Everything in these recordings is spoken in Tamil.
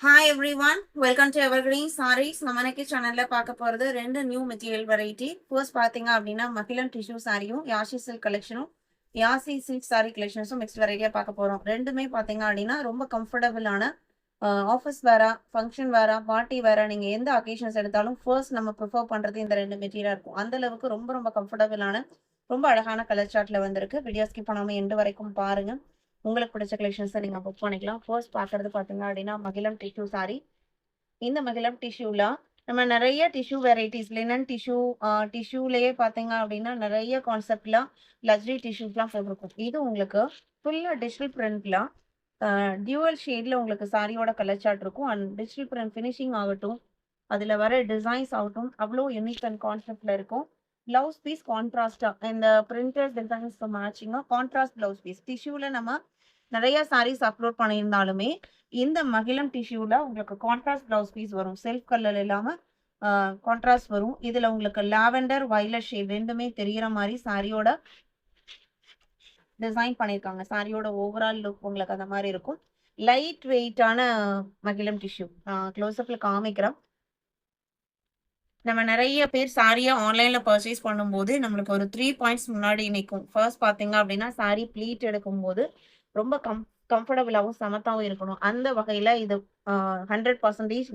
Hi everyone, welcome to Evergreen Sarees. நம்ம இன்னைக்கு சேனல்ல பார்க்க போறது ரெண்டு நியூ மெட்டீரியல் வெரைட்டி. ஃபர்ஸ்ட் பாத்தீங்க அப்படின்னா மகிழன் டிஷ்யூ சாரியும் யாஷி சில்க் கலெக்ஷனும் யாசி சில்க் சாரி கலெக்ஷன்ஸும் மிக்ஸ்ட் வெரைட்டியா பார்க்க போறோம். ரெண்டுமே பாத்தீங்க அப்படின்னா ரொம்ப கம்ஃபர்டபுளான ஆஃபீஸ் வேரா, ஃபங்க்ஷன் வேரா, பார்ட்டி வேரா, நீங்க எந்த அக்கேஷன்ஸ் எடுத்தாலும் ஃபர்ஸ்ட் நம்ம ப்ரிஃபர் பண்றது இந்த ரெண்டு மெட்டீரியலா இருக்கும். அந்த அளவுக்கு ரொம்ப ரொம்ப கம்ஃபர்டபுளான ரொம்ப அழகான கலர் சார்ட்ல வந்திருக்கு. வீடியோ ஸ்கிப் பண்ணாம எண்டு வரைக்கும் பாருங்க. உங்களுக்கு பிடிச்ச கலெக்ஷன்ஸை நீங்க புக் பண்ணிக்கலாம். ஃபர்ஸ்ட் பார்க்கறது பாத்தீங்க அப்படின்னா மகிழம் டிஷ்யூ சாரி. இந்த மகிழம் டிஷ்யூல நம்ம நிறைய டிஷ்யூ வெரைட்டிஸ் லினன் டிஷ்யூ டிஷ்யூலயே பாத்தீங்க அப்படின்னா நிறைய கான்செப்ட்ல லக்ஸரி டிஷ்யூஸ்லாம் போட்டிருக்கும். இது உங்களுக்கு ஃபுல்லா டிஜிட்டல் பிரிண்ட்ல டியூவல் ஷேட்ல உங்களுக்கு சாரியோட கலர் சார்ட் இருக்கும். அண்ட் டிஜிட்டல் பிரிண்ட் ஃபினிஷிங் ஆகட்டும், அதுல வர டிசைன்ஸ் ஆகட்டும், அவ்வளோ யூனிக் அண்ட் கான்செப்ட்ல இருக்கும். பிளவுஸ் பீஸ் கான்ட்ராஸ்டா இந்த பிரிண்டட் டிசைன்ஸ்க்கு மேட்சிங்கா கான்ட்ராஸ்ட் பிளவுஸ் பீஸ். டிஷ்யூல நம்ம நிறைய சாரீஸ் அப்லோட் பண்ணியிருந்தாலுமே இந்த மகிழம் டிஷ்யூல உங்களுக்கு கான்ட்ராஸ்ட் பிளவுஸ் பீஸ் வரும். செல்ஃப் கலர் இல்லாம கான்ட்ராஸ்ட் வரும். இதுல உங்களுக்கு லாவெண்டர் வயலட் ஷேட் ரெண்டுமே தெரியற மாதிரி சாரியோட டிசைன் பண்ணியிருக்காங்க. சாரியோட ஓவரால் லுக் உங்களுக்கு அந்த மாதிரி இருக்கும். லைட் வெயிட்டான மகிழம் டிஷ்யூ க்ளோஸ்அப்ல காமிக்கிறோம். நம்ம நிறைய பேர் சாரியை ஆன்லைன்ல பர்ச்சேஸ் பண்ணும்போது நம்மளுக்கு ஒரு 3 பாயிண்ட்ஸ் முன்னாடி நிற்கும். ஃபர்ஸ்ட் பார்த்தீங்க அப்படின்னா சாரி ப்ளீட் எடுக்கும்போது ரொம்ப கம்ஃபர்டபுளாகவும் சமத்தாகவும் இருக்கணும். அந்த வகையில் இது 100%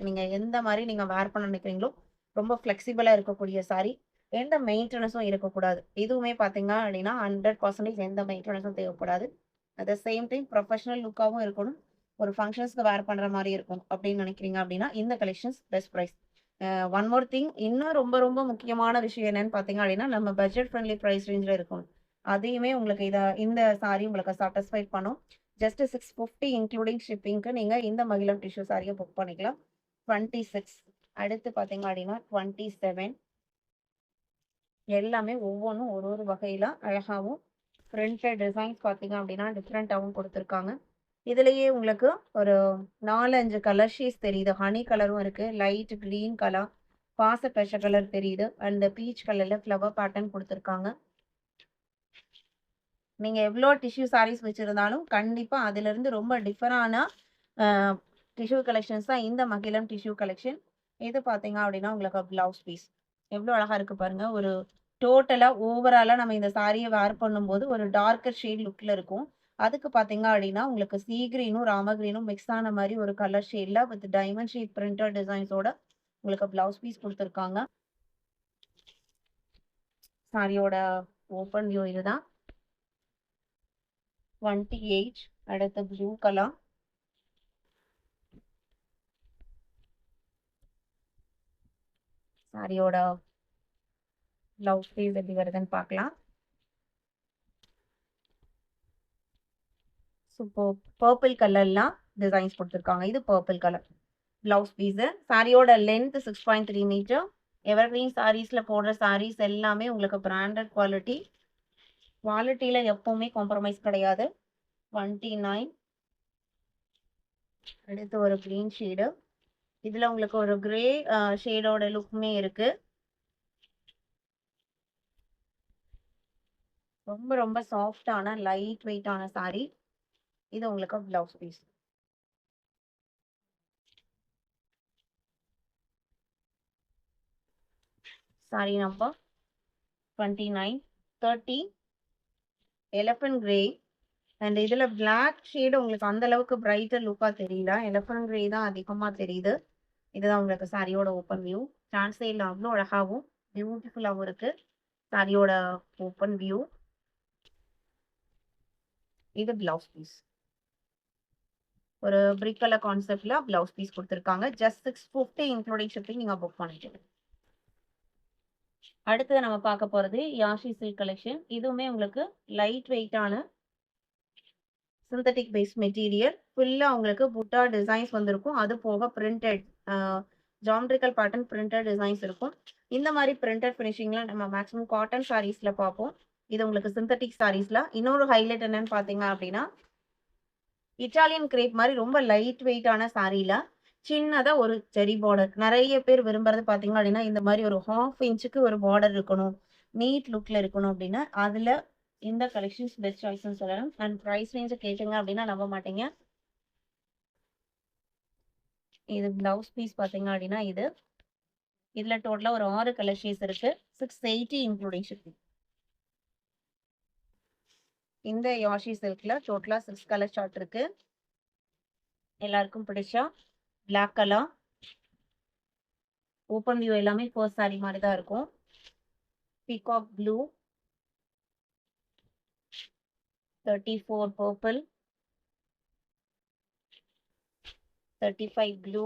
நீங்கள் எந்த மாதிரி நீங்கள் வேர் பண்ண நினைக்கிறீங்களோ ரொம்ப ஃப்ளெக்சிபிளாக இருக்கக்கூடிய சாரி. எந்த மெயின்டெனன்ஸும் இருக்கக்கூடாது. இதுவுமே பார்த்தீங்க அப்படின்னா 100% எந்த மெயின்டெனன்ஸும் தேவைப்படாது. At the same time professional லுக்காகவும் இருக்கணும். ஒரு ஃபங்க்ஷன்ஸ்க்கு வேர் பண்ணுற மாதிரி இருக்கும் அப்படின்னு நினைக்கிறீங்க அப்படின்னா இந்த collections best price. One more thing, இன்னும் ரொம்ப ரொம்ப முக்கியமான விஷயம் என்னன்னு பார்த்தீங்க அப்படின்னா நம்ம பட்ஜெட் ஃப்ரெண்ட்லி ப்ரைஸ் ரேஞ்சில் இருக்கணும். அதையுமே உங்களுக்கு இந்த சாரி உங்களுக்கு சாட்டிஸ்ஃபைட் பண்ணும். ஜஸ்ட் 650 இன்க்ளூடிங் ஷிப்பிங்க்கு நீங்கள் இந்த மகிழம் டிஷ்யூ சாரியை புக் பண்ணிக்கலாம். 26 அடுத்து பார்த்தீங்க அப்படின்னா 27 எல்லாமே ஒவ்வொன்றும் ஒரு ஒரு வகையில் அழகாகவும் பிரிண்டட் டிசைன்ஸ் பார்த்தீங்க அப்படின்னா டிஃப்ரெண்ட்டாகவும் கொடுத்துருக்காங்க. இதுலேயே உங்களுக்கு ஒரு 4-5 கலர் ஷேட்ஸ் தெரியுது. ஹனி கலரும் இருக்குது, லைட் க்ரீன் கலர், பாச பச்சை கலர் தெரியுது, அண்ட் பீச் கலரில் ஃப்ளவர் பேட்டர்ன் கொடுத்துருக்காங்க. நீங்கள் எவ்வளோ டிஷ்யூ சாரீஸ் வச்சுருந்தாலும் கண்டிப்பாக அதிலிருந்து ரொம்ப டிஃபரான டிஷ்யூ கலெக்ஷன்ஸ் தான் இந்த மகிழம் டிஷ்யூ கலெக்ஷன். இது பார்த்தீங்க அப்படின்னா உங்களுக்கு ப்ளவுஸ் பீஸ் எவ்வளோ அழகாக இருக்குது பாருங்கள். ஒரு டோட்டலாக ஓவராலாக நம்ம இந்த சாரியை வேர் பண்ணும்போது ஒரு டார்க்கர் ஷேட் லுக்கில் இருக்கும். அதுக்கு பார்த்தீங்க அப்படின்னா உங்களுக்கு சீ கிரீனும் ராம கிரீனும் மிக்ஸ் ஆன மாதிரி ஒரு கலர் ஷேடில் வித் டைமண்ட் ஷேட் பிரிண்டட் டிசைன்ஸோட உங்களுக்கு ப்ளவுஸ் பீஸ் கொடுத்துருக்காங்க. சாரியோட ஓப்பன் வியூ இதுதான். 28 அடுத்த ப்ளூ கலர், சாரியோட ப்ளவுஸ் பீஸ் எப்படி வருதுன்னு பார்க்கலாம். சூப்பர் பர்பிள் கலர்லாம் டிசைன்ஸ் கொடுத்துருக்காங்க. இது பர்பிள் கலர் ப்ளவுஸ் பீஸு. சாரியோட லென்த் 6.3 மீட்டர். எவர்கிரீன் சாரீஸில் போடுற சாரீஸ் எல்லாமே உங்களுக்கு பிராண்டட் குவாலிட்டியில் எப்பவுமே காம்ப்ரமைஸ் கிடையாது. 29 அடுத்து ஒரு க்ரீன் ஷேடு. இதில் உங்களுக்கு ஒரு கிரே ஷேடோட லுக்குமே இருக்கு. ரொம்ப ரொம்ப சாஃப்டான லைட் வெயிட்டான சாரி. இது உங்களுக்கு blouse piece. Sari number 29 30 elephant grey. And இதில் பிளாக் ஷேடு உங்களுக்கு அந்த அளவுக்கு பிரைட்டர் லுக்காக தெரியல. எலஃபண்ட் கிரே தான் அதிகமாக தெரியுது. இதுதான் உங்களுக்கு சாரியோட ஓப்பன் வியூ. டிரான்ஸ்லேட்ல அவ்வளோ அழகாகவும் பியூட்டிஃபுல்லாகவும் இருக்கு சாரியோட ஓப்பன் வியூ. இது பிளவுஸ் பீஸ். ஒரு பிரிக் கலர் கான்செப்ட்ல பிளவுஸ் பீஸ் கொடுத்துருக்காங்க. ஜஸ்ட் 650 இன்க்ளூடிங் ஷிப்பிங் நீங்க புக் பண்ணிட்டு. அடுத்தது நம்ம பார்க்க போறது யாஷி சில்க் கலெக்ஷன். இதுவுமே உங்களுக்கு லைட் வெயிட்டான சிந்தட்டிக் பேஸ் மெட்டீரியல். ஃபுல்லாக உங்களுக்கு புட்டா டிசைன்ஸ் வந்திருக்கும். அது போக printed geometrical pattern printed designs இருக்கும். இந்த மாதிரி பிரிண்டட் ஃபினிஷிங்ல நம்ம மேக்ஸிமம் காட்டன் சாரீஸ்ல பார்ப்போம். இது உங்களுக்கு சிந்தட்டிக் சாரீஸ்ல இன்னொரு ஹைலைட் என்னன்னு பார்த்தீங்க அப்படின்னா இட்டாலியன் கிரேப் மாதிரி ரொம்ப லைட் வெயிட்டான சாரியில சின்னதா ஒரு செரி பார்டர். நிறைய பேர் விரும்புறது பார்த்தீங்க அப்படின்னா இந்த மாதிரி ஒரு 1/2 இன்ச்சுக்கு ஒரு பார்டர் இருக்கணும், நீட் லுக்ல இருக்கணும் அப்படின்னு. அதுல இந்த கலெக்ஷன்ஸ் பெஸ்ட் சாய்ஸ்ன்னு சொல்லலாம். அண்ட் ப்ரைஸ் ரேஞ்சை கேட்டுங்க அப்படின்னா நம்ப மாட்டீங்க. இது பிளவுஸ் பீஸ் பார்த்தீங்க அப்படின்னா இது. இதுல டோட்டலா ஒரு 6 கலர் ஷேட்ஸ் இருக்கு. 680 இன்க்ளூடிங் ஷிப்பிங். இந்த யாஷி சில்க்ல டோட்டலா 6 கலர் சார்ட் இருக்கு. எல்லாருக்கும் பிடிச்சா பிளாக் கலர் ஓப்பன் வியூ எல்லாமே ஃபர்ஸ்ட் சாரி மாதிரி தான் இருக்கும். Peacock blue, 34 purple, 35 blue,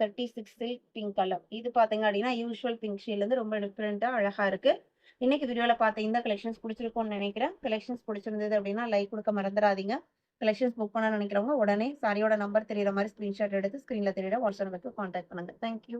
36 silk pink colour. இது பாத்தீங்க அப்படின்னா யூஸ்வல் பிங்க் ஷேட்ல இருந்து ரொம்ப டிஃப்ரெண்டா அழகா இருக்கு. இன்னைக்கு வீடியோல பார்த்த இந்த கலெக்ஷன்ஸ் பிடிச்சிருக்கும்னு நினைக்கிறேன். கலெக்ஷன்ஸ் பிடிச்சிருந்தது அப்படின்னா லைக் கொடுக்க மறந்துடாதீங்க. கலெக்ஷன்ஸ் புக் பண்ண நினைக்கிறவங்க உடனே சாரியோட நம்பர் தெரியுற மாதிரி ஸ்கிரீன்ஷாட் எடுத்து ஸ்கிரீன்ல தெரியுற வாட்ஸ்அப் நம்பருக்கு கான்டாக்ட் பண்ணுங்க. தேங்க்யூ.